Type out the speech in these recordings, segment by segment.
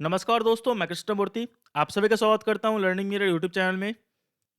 नमस्कार दोस्तों, मैं कृष्णमूर्ति। आप सभी का स्वागत करता हूँ लर्निंग मिरर यूट्यूब चैनल में।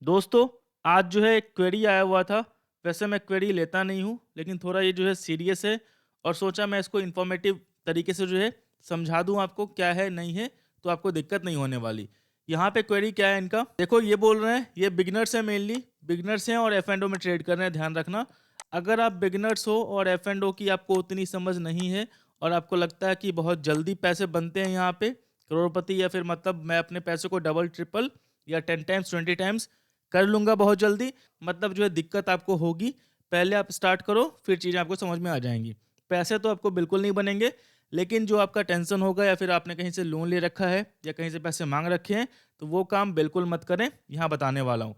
दोस्तों, आज जो है एक क्वेरी आया हुआ था। वैसे मैं क्वेरी लेता नहीं हूँ, लेकिन थोड़ा ये जो है सीरियस है और सोचा मैं इसको इन्फॉर्मेटिव तरीके से जो है समझा दूँ आपको क्या है, नहीं है, तो आपको दिक्कत नहीं होने वाली। यहाँ पे क्वेरी क्या है इनका, देखो ये बोल रहे हैं, ये बिगिनर्स हैं, मेनली बिगिनर्स हैं और एफ एंड ओ में ट्रेड कर रहे हैं। ध्यान रखना, अगर आप बिगिनर्स हो और एफ एंड ओ की आपको उतनी समझ नहीं है और आपको लगता है कि बहुत जल्दी पैसे बनते हैं यहाँ पे करोड़पति, या फिर मतलब मैं अपने पैसे को डबल ट्रिपल या 10 टाइम्स 20 टाइम्स कर लूँगा बहुत जल्दी, मतलब जो है दिक्कत आपको होगी। पहले आप स्टार्ट करो, फिर चीज़ें आपको समझ में आ जाएंगी। पैसे तो आपको बिल्कुल नहीं बनेंगे, लेकिन जो आपका टेंशन होगा या फिर आपने कहीं से लोन ले रखा है या कहीं से पैसे मांग रखे हैं, तो वो काम बिल्कुल मत करें। यहाँ बताने वाला हूँ।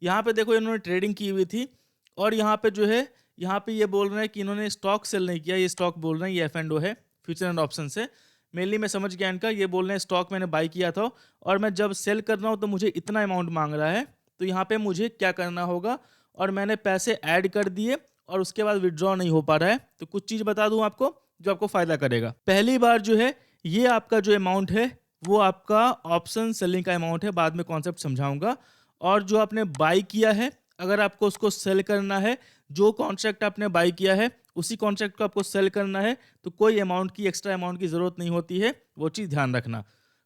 यहाँ पे देखो, इन्होंने ट्रेडिंग की हुई थी और यहाँ पे जो है, यहाँ पे ये बोल रहे हैं कि इन्होंने स्टॉक सेल नहीं किया। ये स्टॉक बोल रहे हैं, ये एफ एंड ओ है, फ्यूचर एंड ऑप्शन से। मेनली मैं समझ गया इनका। ये बोल रहे हैं स्टॉक मैंने बाई किया था और मैं जब सेल कर रहा हूँ तो मुझे इतना अमाउंट मांग रहा है, तो यहाँ पे मुझे क्या करना होगा। और मैंने पैसे ऐड कर दिए और उसके बाद विड्रॉ नहीं हो पा रहा है। तो कुछ चीज़ बता दूं आपको जो आपको फ़ायदा करेगा। पहली बार जो है, ये आपका जो अमाउंट है वो आपका ऑप्शन सेलिंग का अमाउंट है, बाद में कॉन्सेप्ट समझाऊंगा। और जो आपने बाई किया है, अगर आपको उसको सेल करना है, जो कॉन्ट्रैक्ट आपने बाई किया है उसी कॉन्ट्रैक्ट को आपको सेल करना है, तो कोई अमाउंट की, एक्स्ट्रा अमाउंट की ज़रूरत नहीं होती है। वो चीज़ ध्यान रखना।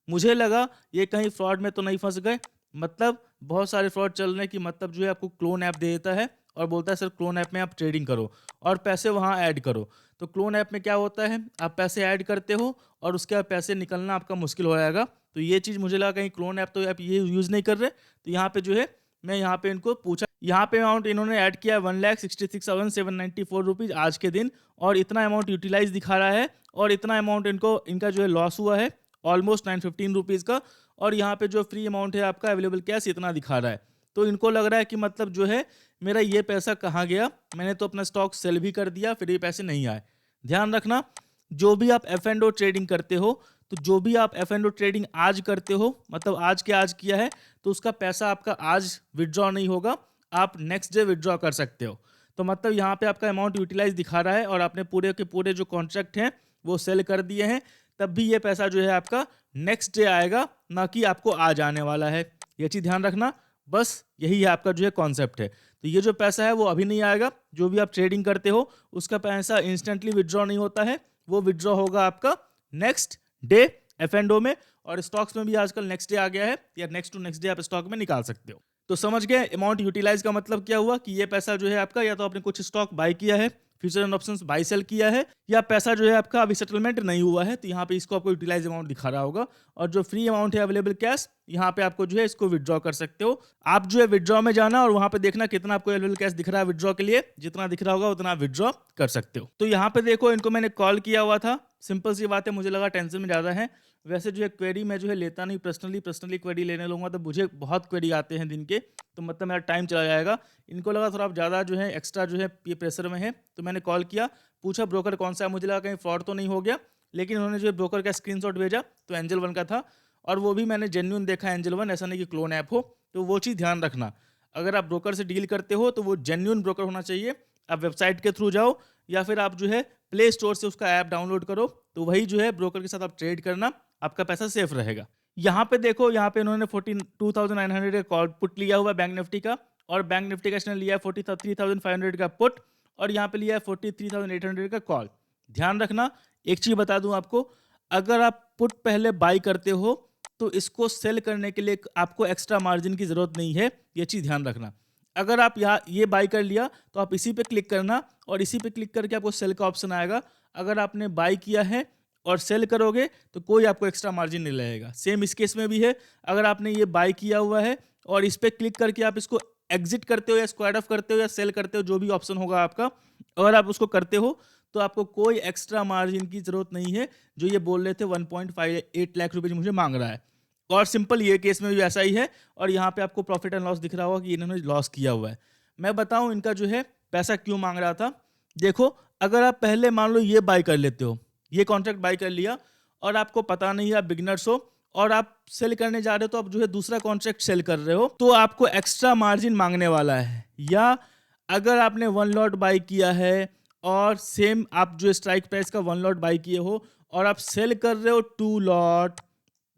मुझे लगा ये कहीं फ्रॉड में तो नहीं फंस गए, मतलब बहुत सारे फ्रॉड चल रहे हैं कि मतलब जो है आपको क्लोन ऐप दे देता है और बोलता है सर क्लोन ऐप में आप ट्रेडिंग करो और पैसे वहाँ ऐड करो। तो क्लोन ऐप में क्या होता है, आप पैसे ऐड करते हो और उसके बाद पैसे निकलना आपका मुश्किल हो जाएगा। तो ये चीज़ मुझे लगा कहीं क्लोन ऐप तो आप ये यूज़ नहीं कर रहे। तो यहाँ पे जो है, मैं यहाँ पे इनको पूछा, यहाँ पे अमाउंट इन्होंने ऐड किया 1,66,794 रुपीज़ आज के दिन, और इतना अमाउंट यूटिलाइज दिखा रहा है और इतना अमाउंट इनका जो है लॉस हुआ है ऑलमोस्ट 915 रुपीज़ का। और यहाँ पे जो फ्री अमाउंट है आपका अवेलेबल कैश इतना दिखा रहा है। तो इनको लग रहा है कि मतलब जो है मेरा ये पैसा कहाँ गया, मैंने तो अपना स्टॉक सेल भी कर दिया, फिर ये पैसे नहीं आए। ध्यान रखना, जो भी आप एफ एंड ओ ट्रेडिंग करते हो, तो जो भी आप एफ एंड ओ ट्रेडिंग आज करते हो, मतलब आज के आज किया है, तो उसका पैसा आपका आज विड्रॉ नहीं होगा, आप नेक्स्ट डे विड्रॉ कर सकते हो। तो मतलब यहाँ पे आपका अमाउंट यूटिलाइज दिखा रहा है और आपने पूरे के पूरे जो कॉन्ट्रैक्ट हैं वो सेल कर दिए हैं, तब भी ये पैसा जो है आपका नेक्स्ट डे आएगा, ना कि आपको आज आने वाला है। ये चीज़ ध्यान रखना, बस यही है आपका जो है कॉन्सेप्ट है। तो ये जो पैसा है वो अभी नहीं आएगा। जो भी आप ट्रेडिंग करते हो उसका पैसा इंस्टेंटली विड्रॉ नहीं होता है, वो विड्रॉ होगा आपका नेक्स्ट डे एफ एंड ओ में। और स्टॉक्स में भी आजकल नेक्स्ट डे आ गया है, या नेक्स्ट टू नेक्स्ट डे आप स्टॉक में निकाल सकते हो। तो समझ गए अमाउंट यूटिलाइज का मतलब क्या हुआ, कि ये पैसा जो है आपका, या तो आपने कुछ स्टॉक बाई किया है, future and options buy sell किया है, या पैसा जो है आपका अभी सेटलमेंट नहीं हुआ है, तो यहाँ पे इसको आपको यूटिलाइज अमाउंट दिखा रहा होगा। और जो फ्री अमाउंट है अवेलेबल कैश, यहाँ पे आपको जो है इसको विड्रॉ कर सकते हो। आप जो है विड्रॉ में जाना और वहाँ पे देखना कितना आपको अवेलेबल कैश दिख रहा है विड्रॉ के लिए, जितना दिख रहा होगा उतना आप विड्रॉ कर सकते हो। तो यहाँ पे देखो, इनको मैंने कॉल किया हुआ था, सिंपल सी बात है, मुझे लगा टेंशन में ज़्यादा है। वैसे जो है क्वेरी मैं जो है लेता नहीं, पर्सनली क्वेरी लेने लूँगा तो मुझे बहुत क्वेरी आते हैं दिन के, तो मतलब मेरा टाइम चला जाएगा। इनको लगा थोड़ा ज़्यादा जो है एक्स्ट्रा जो है ये प्रेशर में है, तो मैंने कॉल किया, पूछा ब्रोकर कौन सा है, मुझे लगा कहीं फ्रॉड तो नहीं हो गया। लेकिन उन्होंने जो है ब्रोकर का स्क्रीनशॉट भेजा तो एंजल वन का था, और वो भी मैंने जेन्युइन देखा एंजल वन, ऐसा नहीं कि क्लोन ऐप हो। तो वो चीज़ ध्यान रखना, अगर आप ब्रोकर से डील करते हो तो वो जेन्युइन ब्रोकर होना चाहिए। आप वेबसाइट के थ्रू जाओ या फिर आप जो है प्ले स्टोर से उसका ऐप डाउनलोड करो, तो वही जो है ब्रोकर के साथ आप ट्रेड करना, आपका पैसा सेफ रहेगा। यहाँ पे देखो, यहाँ पे इन्होंने 42,900 का कॉल पुट लिया हुआ बैंक निफ्टी का, और बैंक निफ्टी का इसने लिया है 43,500 का पुट, और यहाँ पे लिया है 43,800 का कॉल। ध्यान रखना, एक चीज बता दूं आपको, अगर आप पुट पहले बाई करते हो तो इसको सेल करने के लिए आपको एक्स्ट्रा मार्जिन की जरूरत नहीं है, ये चीज ध्यान रखना। अगर आप यहाँ ये बाई कर लिया तो आप इसी पे क्लिक करना, और इसी पे क्लिक करके आपको सेल का ऑप्शन आएगा। अगर आपने बाई किया है और सेल करोगे तो कोई आपको एक्स्ट्रा मार्जिन नहीं लगेगा। सेम इस केस में भी है, अगर आपने ये बाई किया हुआ है और इस पर क्लिक करके आप इसको एग्जिट करते हो या स्क्वायर ऑफ करते हो या सेल करते हो, जो भी ऑप्शन होगा आपका, अगर आप उसको करते हो तो आपको कोई एक्स्ट्रा मार्जिन की जरूरत नहीं है। जो ये बोल रहे थे 1.58 लाख रुपए मुझे मांग रहा है, और सिंपल ये केस में भी ऐसा ही है। और यहाँ पे आपको प्रॉफिट एंड लॉस दिख रहा होगा कि इन्होंने लॉस किया हुआ है। मैं बताऊं इनका जो है पैसा क्यों मांग रहा था। देखो, अगर आप पहले मान लो ये बाय कर लेते हो, ये कॉन्ट्रैक्ट बाय कर लिया, और आपको पता नहीं है, आप बिगिनर्स हो और आप सेल करने जा रहे हो, तो आप जो है दूसरा कॉन्ट्रैक्ट सेल कर रहे हो, तो आपको एक्स्ट्रा मार्जिन मांगने वाला है। या अगर आपने 1 लॉट बाय किया है और सेम आप जो स्ट्राइक प्राइस का 1 लॉट बाय किए हो और आप सेल कर रहे हो 2 लॉट,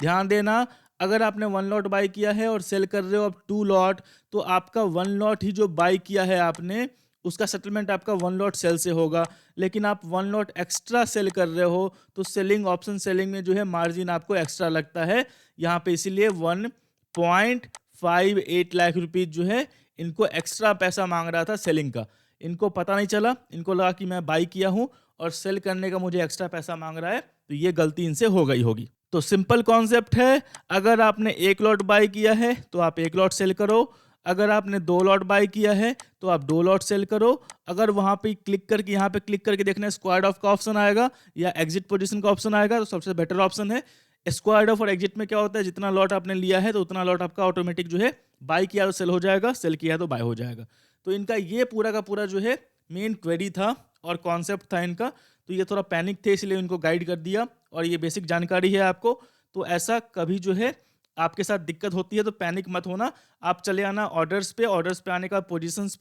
ध्यान देना, अगर आपने 1 लॉट बाय किया है और सेल कर रहे हो अब 2 लॉट, तो आपका 1 लॉट ही जो बाय किया है आपने, उसका सेटलमेंट आपका 1 लॉट सेल से होगा। लेकिन आप 1 लॉट एक्स्ट्रा सेल कर रहे हो, तो सेलिंग ऑप्शन सेलिंग में जो है मार्जिन आपको एक्स्ट्रा लगता है यहाँ पे, इसीलिए 1.58 लाख रुपीज जो है इनको एक्स्ट्रा पैसा मांग रहा था सेलिंग का। इनको पता नहीं चला, इनको लगा कि मैं बाई किया हूँ और सेल करने का मुझे एक्स्ट्रा पैसा मांग रहा है, तो ये गलती इनसे हो गई होगी। तो सिंपल कॉन्सेप्ट है, अगर आपने 1 लॉट बाई किया है तो आप 1 लॉट सेल करो, अगर आपने 2 लॉट बाई किया है तो आप 2 लॉट सेल करो। अगर वहां पे क्लिक करके यहाँ पे क्लिक करके देखना स्क्वायर्ड ऑफ का ऑप्शन आएगा या एग्जिट पोजीशन का ऑप्शन आएगा, तो सबसे बेटर ऑप्शन है। स्क्वायर्ड ऑफ और एग्जिट में क्या होता है, जितना लॉट आपने लिया है तो उतना लॉट आपका ऑटोमेटिक जो है बाई किया तो सेल हो जाएगा, सेल किया तो बाय हो जाएगा। तो इनका ये पूरा का पूरा जो है मेन क्वेरी था और कॉन्सेप्ट था इनका। तो ये थोड़ा पैनिक थे, इसलिए इनको गाइड कर दिया और ये बेसिक जानकारी है आपको। तो ऐसा कभी जो है आपके साथ दिक्कत होती है तो पैनिक मत होना, आप चले आना ऑर्डर्स पे आने का पोजीशंस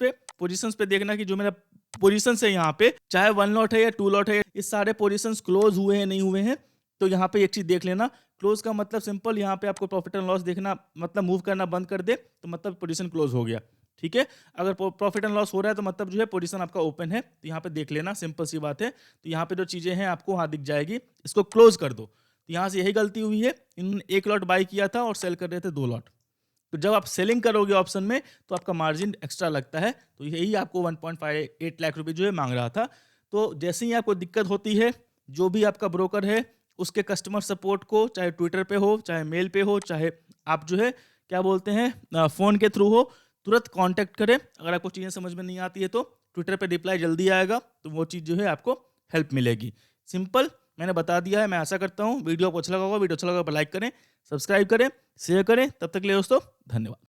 पे देखना कि जो मेरा पोजीशन है यहाँ पे, चाहे 1 लॉट है या 2 लॉट है, ये सारे पोजीशंस क्लोज हुए हैं नहीं हुए हैं। तो यहाँ पे एक चीज देख लेना, क्लोज का मतलब सिंपल, यहाँ पे आपको प्रॉफिट एंड लॉस देखना, मतलब मूव करना बंद कर दे तो मतलब पोजीशन क्लोज हो गया, ठीक है। अगर प्रॉफिट एंड लॉस हो रहा है तो मतलब जो है पोजीशन आपका ओपन है, तो यहाँ पे देख लेना, सिंपल सी बात है। तो यहाँ पे जो चीजें हैं आपको वहाँ दिख जाएगी, इसको क्लोज कर दो। तो यहाँ से यही गलती हुई है, इन्होंने 1 लॉट बाई किया था और सेल कर रहे थे 2 लॉट। तो जब आप सेलिंग करोगे ऑप्शन में तो आपका मार्जिन एक्स्ट्रा लगता है, तो यही आपको 1.58 लाख रुपए जो है मांग रहा था। तो जैसे ही आपको दिक्कत होती है, जो भी आपका ब्रोकर है उसके कस्टमर सपोर्ट को, चाहे ट्विटर पे हो, चाहे मेल पे हो, चाहे आप जो है क्या बोलते हैं फ़ोन के थ्रू हो, तुरंत कांटेक्ट करें। अगर आपको चीज़ें समझ में नहीं आती है तो ट्विटर पे रिप्लाई जल्दी आएगा, तो वो चीज़ जो है आपको हेल्प मिलेगी। सिंपल मैंने बता दिया है। मैं आशा करता हूँ वीडियो आपको अच्छा लगा होगा। वीडियो अच्छा लगा तो लाइक करें, सब्सक्राइब करें, शेयर करें। तब तक के लिए दोस्तों धन्यवाद।